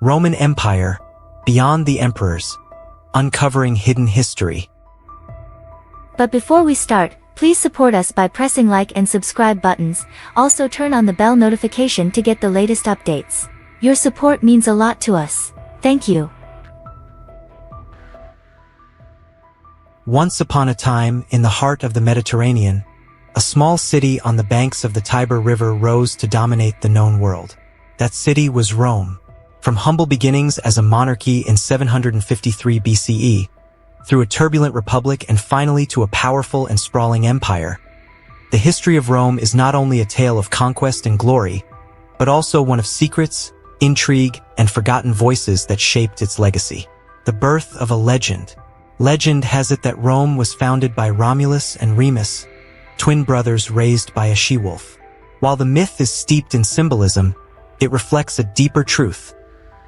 Roman Empire, Beyond the Emperors, Uncovering Hidden History. But before we start, please support us by pressing like and subscribe buttons. Also turn on the bell notification to get the latest updates. Your support means a lot to us. Thank you. Once upon a time, in the heart of the Mediterranean, a small city on the banks of the Tiber River rose to dominate the known world. That city was Rome. From humble beginnings as a monarchy in 753 BCE, through a turbulent republic and finally to a powerful and sprawling empire, the history of Rome is not only a tale of conquest and glory, but also one of secrets, intrigue, and forgotten voices that shaped its legacy. The birth of a legend. Legend has it that Rome was founded by Romulus and Remus, twin brothers raised by a she-wolf. While the myth is steeped in symbolism, it reflects a deeper truth.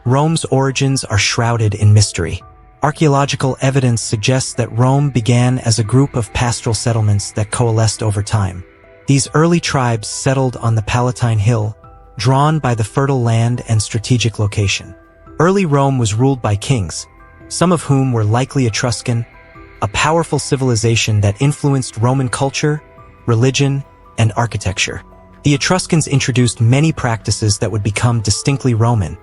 Rome's origins are shrouded in mystery. Archaeological evidence suggests that Rome began as a group of pastoral settlements that coalesced over time. These early tribes settled on the Palatine Hill, drawn by the fertile land and strategic location. Early Rome was ruled by kings, some of whom were likely Etruscan, a powerful civilization that influenced Roman culture, religion, and architecture. The Etruscans introduced many practices that would become distinctly Roman.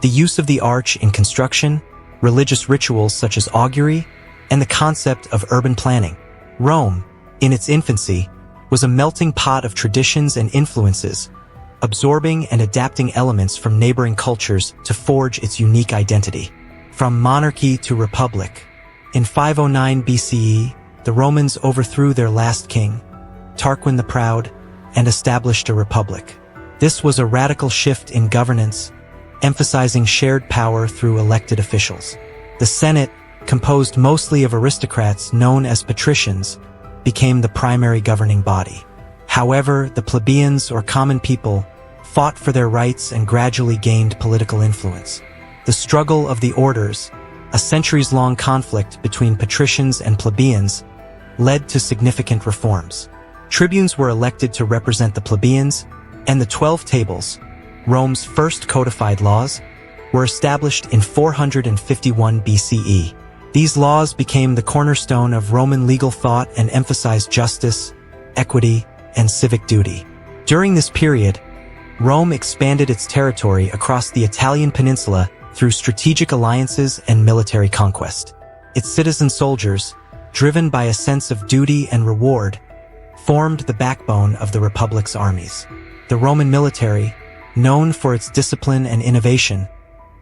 The use of the arch in construction, religious rituals such as augury, and the concept of urban planning. Rome, in its infancy, was a melting pot of traditions and influences, absorbing and adapting elements from neighboring cultures to forge its unique identity. From monarchy to republic. In 509 BCE, the Romans overthrew their last king, Tarquin the Proud, and established a republic. This was a radical shift in governance, emphasizing shared power through elected officials. The Senate, composed mostly of aristocrats known as patricians, became the primary governing body. However, the plebeians or common people fought for their rights and gradually gained political influence. The struggle of the orders, a centuries-long conflict between patricians and plebeians, led to significant reforms. Tribunes were elected to represent the plebeians, and the 12 Tables, Rome's first codified laws, were established in 451 BCE. These laws became the cornerstone of Roman legal thought and emphasized justice, equity, and civic duty. During this period, Rome expanded its territory across the Italian peninsula through strategic alliances and military conquest. Its citizen soldiers, driven by a sense of duty and reward, formed the backbone of the Republic's armies. The Roman military, known for its discipline and innovation,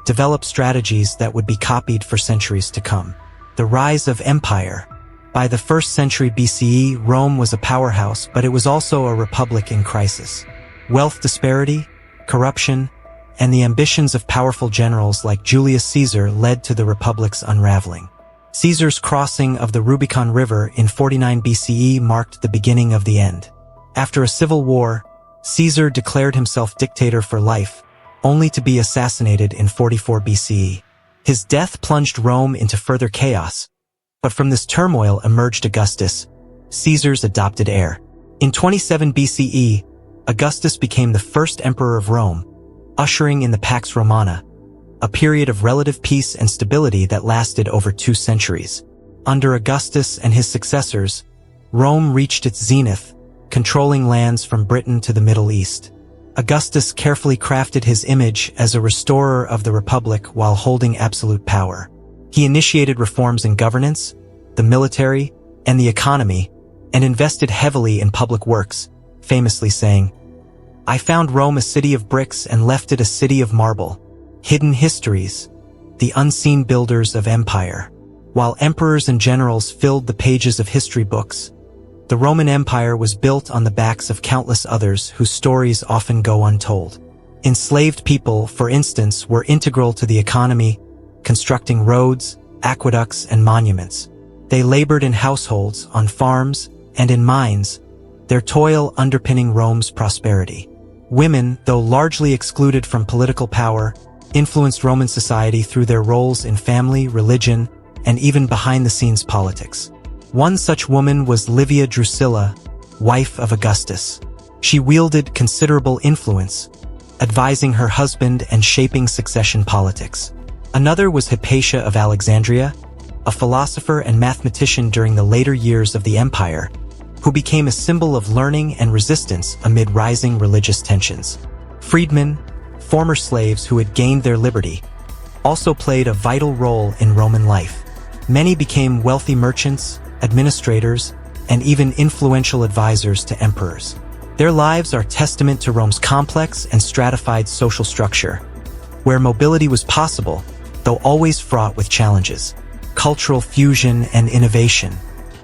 developed strategies that would be copied for centuries to come. The rise of empire. By the 1st century BCE, Rome was a powerhouse, but it was also a republic in crisis. Wealth disparity, corruption, and the ambitions of powerful generals like Julius Caesar led to the republic's unraveling. Caesar's crossing of the Rubicon River in 49 BCE marked the beginning of the end. After a civil war, Caesar declared himself dictator for life, only to be assassinated in 44 BCE. His death plunged Rome into further chaos, but from this turmoil emerged Augustus, Caesar's adopted heir. In 27 BCE, Augustus became the first emperor of Rome, ushering in the Pax Romana, a period of relative peace and stability that lasted over 2 centuries. Under Augustus and his successors, Rome reached its zenith, controlling lands from Britain to the Middle East. Augustus carefully crafted his image as a restorer of the Republic while holding absolute power. He initiated reforms in governance, the military, and the economy, and invested heavily in public works, famously saying, "I found Rome a city of bricks and left it a city of marble." Hidden histories, the unseen builders of empire. While emperors and generals filled the pages of history books, the Roman Empire was built on the backs of countless others whose stories often go untold. Enslaved people, for instance, were integral to the economy, constructing roads, aqueducts, and monuments. They labored in households, on farms, and in mines, their toil underpinning Rome's prosperity. Women, though largely excluded from political power, influenced Roman society through their roles in family, religion, and even behind-the-scenes politics. One such woman was Livia Drusilla, wife of Augustus. She wielded considerable influence, advising her husband and shaping succession politics. Another was Hypatia of Alexandria, a philosopher and mathematician during the later years of the empire, who became a symbol of learning and resistance amid rising religious tensions. Freedmen, former slaves who had gained their liberty, also played a vital role in Roman life. Many became wealthy merchants, administrators, and even influential advisors to emperors. Their lives are testament to Rome's complex and stratified social structure, where mobility was possible, though always fraught with challenges. Cultural fusion and innovation.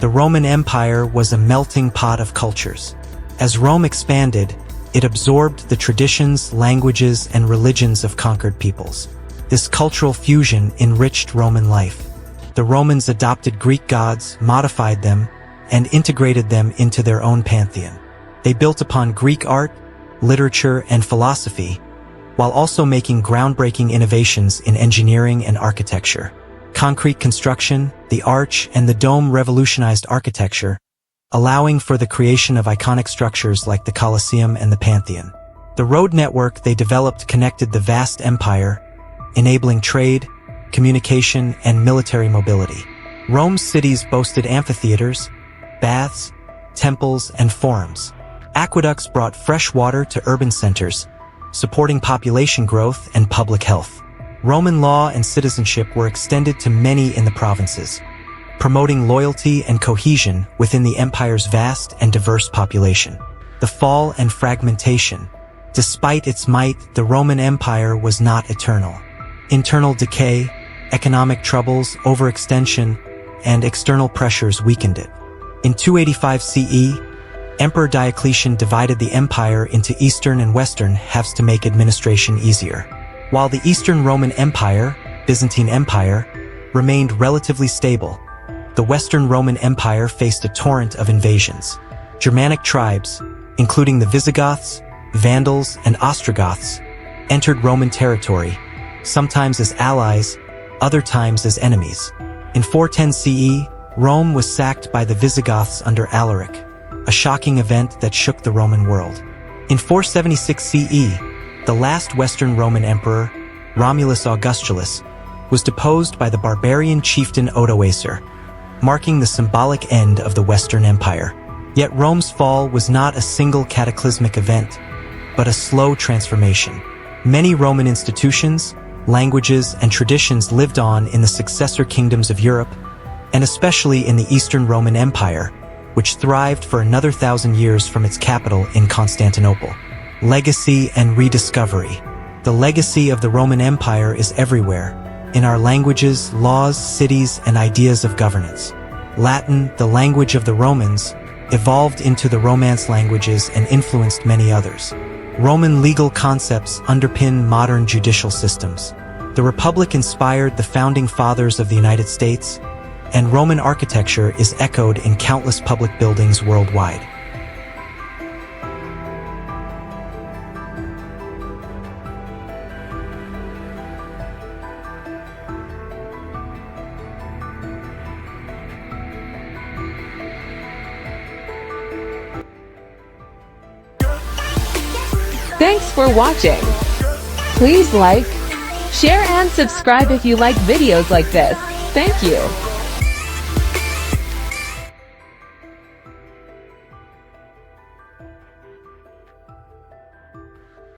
The Roman Empire was a melting pot of cultures. As Rome expanded, it absorbed the traditions, languages, and religions of conquered peoples. This cultural fusion enriched Roman life. The Romans adopted Greek gods, modified them, and integrated them into their own pantheon. They built upon Greek art, literature, and philosophy, while also making groundbreaking innovations in engineering and architecture. Concrete construction, the arch, and the dome revolutionized architecture, allowing for the creation of iconic structures like the Colosseum and the Pantheon. The road network they developed connected the vast empire, enabling trade, communication, and military mobility. Rome's cities boasted amphitheaters, baths, temples, and forums. Aqueducts brought fresh water to urban centers, supporting population growth and public health. Roman law and citizenship were extended to many in the provinces, promoting loyalty and cohesion within the empire's vast and diverse population. The fall and fragmentation. Despite its might, the Roman Empire was not eternal. Internal decay, economic troubles, overextension, and external pressures weakened it. In 285 CE, Emperor Diocletian divided the empire into Eastern and Western halves to make administration easier. While the Eastern Roman Empire, Byzantine Empire, remained relatively stable, the Western Roman Empire faced a torrent of invasions. Germanic tribes, including the Visigoths, Vandals, and Ostrogoths, entered Roman territory, sometimes as allies, other times as enemies. In 410 CE, Rome was sacked by the Visigoths under Alaric, a shocking event that shook the Roman world. In 476 CE, the last Western Roman emperor, Romulus Augustulus, was deposed by the barbarian chieftain Odoacer, marking the symbolic end of the Western Empire. Yet Rome's fall was not a single cataclysmic event, but a slow transformation. Many Roman institutions, languages, and traditions lived on in the successor kingdoms of Europe, and especially in the Eastern Roman Empire, which thrived for another 1,000 years from its capital in Constantinople. Legacy and rediscovery. The legacy of the Roman Empire is everywhere, in our languages, laws, cities, and ideas of governance. Latin, the language of the Romans, evolved into the Romance languages and influenced many others. Roman legal concepts underpin modern judicial systems. The Republic inspired the founding fathers of the United States, and Roman architecture is echoed in countless public buildings worldwide. Thanks for watching. Please like, share and subscribe if you like videos like this. Thank you.